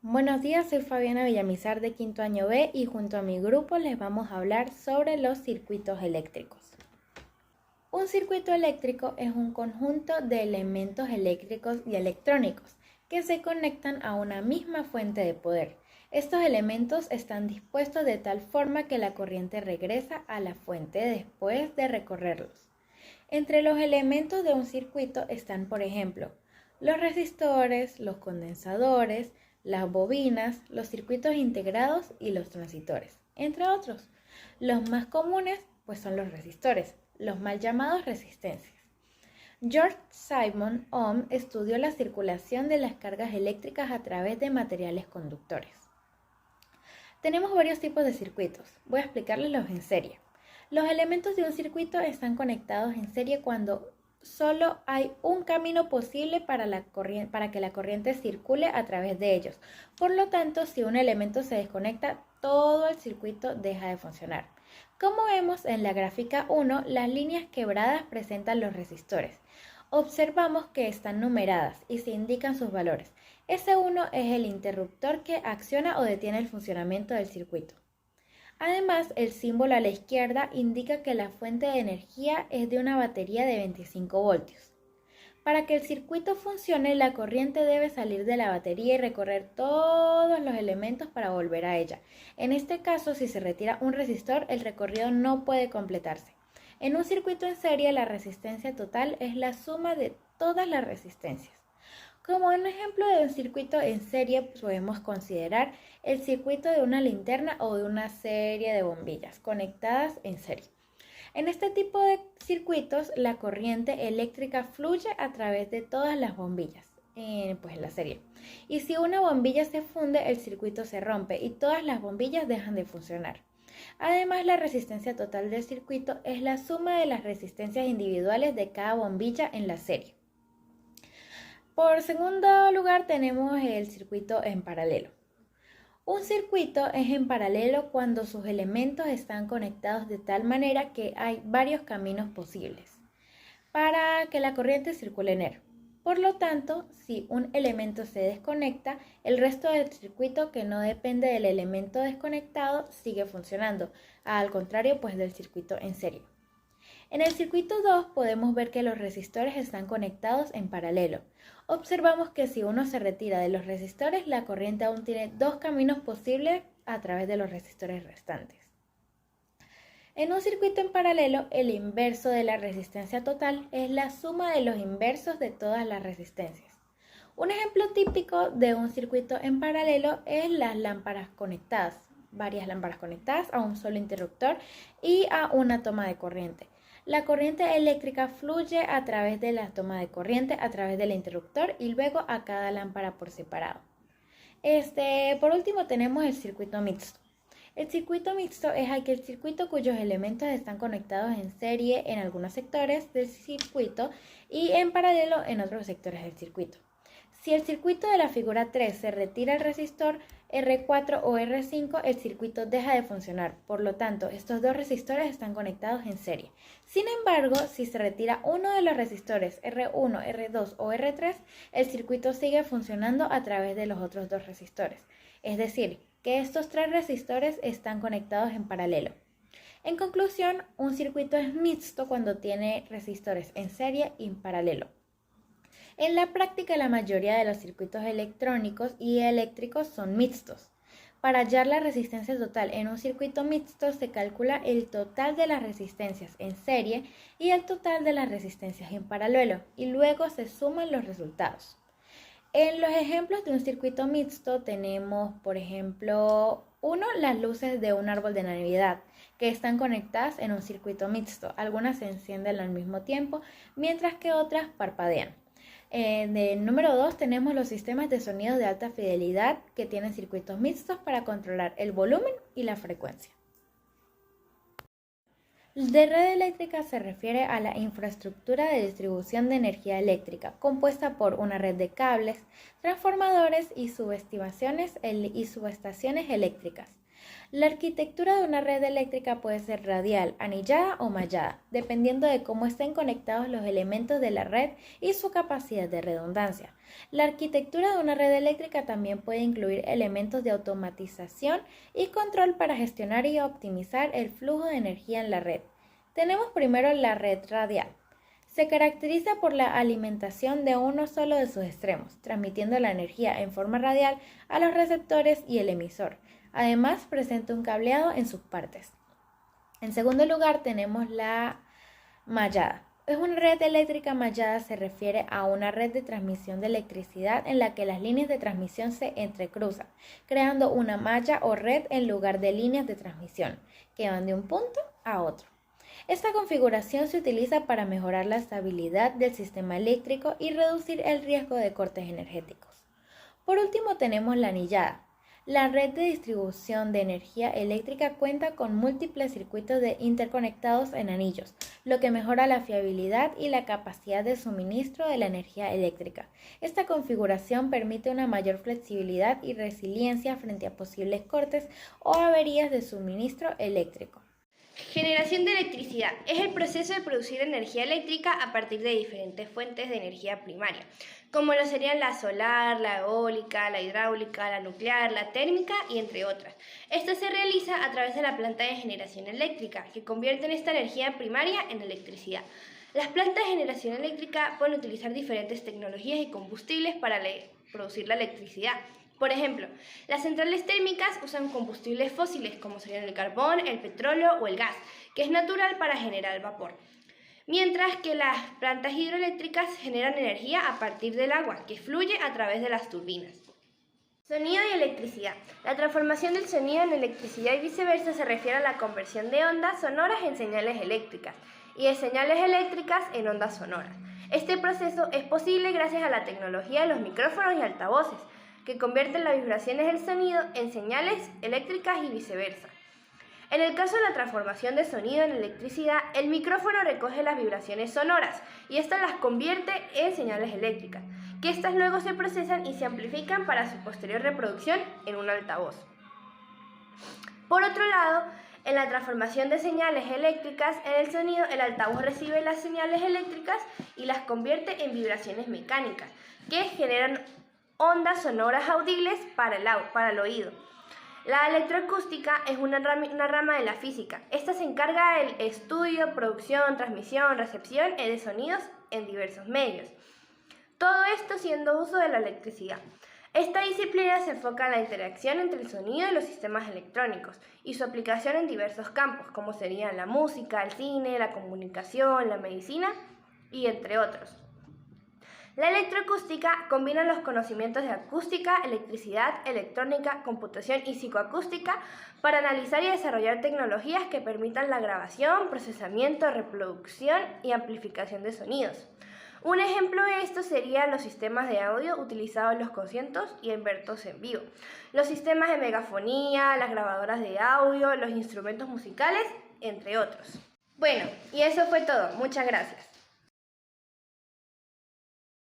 Buenos días, soy Fabiana Villamizar de quinto año B y junto a mi grupo les vamos a hablar sobre los circuitos eléctricos. Un circuito eléctrico es un conjunto de elementos eléctricos y electrónicos que se conectan a una misma fuente de poder. Estos elementos están dispuestos de tal forma que la corriente regresa a la fuente después de recorrerlos. Entre los elementos de un circuito están, por ejemplo, los resistores, los condensadores, las bobinas, los circuitos integrados y los transitores, entre otros. Los más comunes pues son los resistores, los mal llamados resistencias. George Simon Ohm estudió la circulación de las cargas eléctricas a través de materiales conductores. Tenemos varios tipos de circuitos. Voy a explicarles en serie. Los elementos de un circuito están conectados en serie cuando solo hay un camino posible para que la corriente circule a través de ellos. Por lo tanto, si un elemento se desconecta, todo el circuito deja de funcionar. Como vemos en la gráfica 1, las líneas quebradas presentan los resistores. Observamos que están numeradas y se indican sus valores. S1 es el interruptor que acciona o detiene el funcionamiento del circuito. Además, el símbolo a la izquierda indica que la fuente de energía es de una batería de 25 voltios. Para que el circuito funcione, la corriente debe salir de la batería y recorrer todos los elementos para volver a ella. En este caso, si se retira un resistor, el recorrido no puede completarse. En un circuito en serie, la resistencia total es la suma de todas las resistencias. Como un ejemplo de un circuito en serie, podemos considerar el circuito de una linterna o de una serie de bombillas conectadas en serie. En este tipo de circuitos, la corriente eléctrica fluye a través de todas las bombillas, en la serie. Y si una bombilla se funde, el circuito se rompe y todas las bombillas dejan de funcionar. Además, la resistencia total del circuito es la suma de las resistencias individuales de cada bombilla en la serie. Por segundo lugar tenemos el circuito en paralelo. Un circuito es en paralelo cuando sus elementos están conectados de tal manera que hay varios caminos posibles para que la corriente circule en él. Por lo tanto, si un elemento se desconecta, el resto del circuito que no depende del elemento desconectado sigue funcionando, al contrario del circuito en serie. En el circuito 2 podemos ver que los resistores están conectados en paralelo. Observamos que si uno se retira de los resistores, la corriente aún tiene dos caminos posibles a través de los resistores restantes. En un circuito en paralelo, el inverso de la resistencia total es la suma de los inversos de todas las resistencias. Un ejemplo típico de un circuito en paralelo es las lámparas conectadas, varias lámparas conectadas a un solo interruptor y a una toma de corriente. La corriente eléctrica fluye a través de la toma de corriente, a través del interruptor y luego a cada lámpara por separado. Por último tenemos el circuito mixto. El circuito mixto es aquel circuito cuyos elementos están conectados en serie en algunos sectores del circuito y en paralelo en otros sectores del circuito. Si el circuito de la figura 3 se retira el resistor R4 o R5, el circuito deja de funcionar. Por lo tanto, estos dos resistores están conectados en serie. Sin embargo, si se retira uno de los resistores R1, R2 o R3, el circuito sigue funcionando a través de los otros dos resistores. Es decir, que estos tres resistores están conectados en paralelo. En conclusión, un circuito es mixto cuando tiene resistores en serie y en paralelo. En la práctica, la mayoría de los circuitos electrónicos y eléctricos son mixtos. Para hallar la resistencia total en un circuito mixto se calcula el total de las resistencias en serie y el total de las resistencias en paralelo y luego se suman los resultados. En los ejemplos de un circuito mixto tenemos, por ejemplo, las luces de un árbol de Navidad que están conectadas en un circuito mixto. Algunas se encienden al mismo tiempo, mientras que otras parpadean. Número 2 tenemos los sistemas de sonido de alta fidelidad que tienen circuitos mixtos para controlar el volumen y la frecuencia. De red eléctrica se refiere a la infraestructura de distribución de energía eléctrica, compuesta por una red de cables, transformadores y subestaciones eléctricas. La arquitectura de una red eléctrica puede ser radial, anillada o mallada, dependiendo de cómo estén conectados los elementos de la red y su capacidad de redundancia. La arquitectura de una red eléctrica también puede incluir elementos de automatización y control para gestionar y optimizar el flujo de energía en la red. Tenemos primero la red radial. Se caracteriza por la alimentación de uno solo de sus extremos, transmitiendo la energía en forma radial a los receptores y el emisor. Además, presenta un cableado en sus partes. En segundo lugar, tenemos la mallada. Una red eléctrica mallada se refiere a una red de transmisión de electricidad en la que las líneas de transmisión se entrecruzan, creando una malla o red en lugar de líneas de transmisión, que van de un punto a otro. Esta configuración se utiliza para mejorar la estabilidad del sistema eléctrico y reducir el riesgo de cortes energéticos. Por último, tenemos la anillada. La red de distribución de energía eléctrica cuenta con múltiples circuitos interconectados en anillos, lo que mejora la fiabilidad y la capacidad de suministro de la energía eléctrica. Esta configuración permite una mayor flexibilidad y resiliencia frente a posibles cortes o averías de suministro eléctrico. Generación de electricidad es el proceso de producir energía eléctrica a partir de diferentes fuentes de energía primaria, como lo serían la solar, la eólica, la hidráulica, la nuclear, la térmica y entre otras. Esto se realiza a través de la planta de generación eléctrica, que convierten esta energía primaria en electricidad. Las plantas de generación eléctrica pueden utilizar diferentes tecnologías y combustibles para producir la electricidad. Por ejemplo, las centrales térmicas usan combustibles fósiles como serían el carbón, el petróleo o el gas, que es natural para generar vapor. Mientras que las plantas hidroeléctricas generan energía a partir del agua, que fluye a través de las turbinas. Sonido y electricidad. La transformación del sonido en electricidad y viceversa se refiere a la conversión de ondas sonoras en señales eléctricas y de señales eléctricas en ondas sonoras. Este proceso es posible gracias a la tecnología de los micrófonos y altavoces, que convierten las vibraciones del sonido en señales eléctricas y viceversa. En el caso de la transformación de sonido en electricidad, el micrófono recoge las vibraciones sonoras y estas las convierte en señales eléctricas, que estas luego se procesan y se amplifican para su posterior reproducción en un altavoz. Por otro lado, en la transformación de señales eléctricas en el sonido, el altavoz recibe las señales eléctricas y las convierte en vibraciones mecánicas, que generan ondas sonoras audibles para el oído. La electroacústica es una rama de la física. Esta se encarga del estudio, producción, transmisión, recepción de sonidos en diversos medios. Todo esto haciendo uso de la electricidad. Esta disciplina se enfoca en la interacción entre el sonido y los sistemas electrónicos y su aplicación en diversos campos, como serían la música, el cine, la comunicación, la medicina y entre otros. La electroacústica combina los conocimientos de acústica, electricidad, electrónica, computación y psicoacústica para analizar y desarrollar tecnologías que permitan la grabación, procesamiento, reproducción y amplificación de sonidos. Un ejemplo de esto serían los sistemas de audio utilizados en los conciertos y eventos en vivo, los sistemas de megafonía, las grabadoras de audio, los instrumentos musicales, entre otros. Bueno, y eso fue todo. Muchas gracias.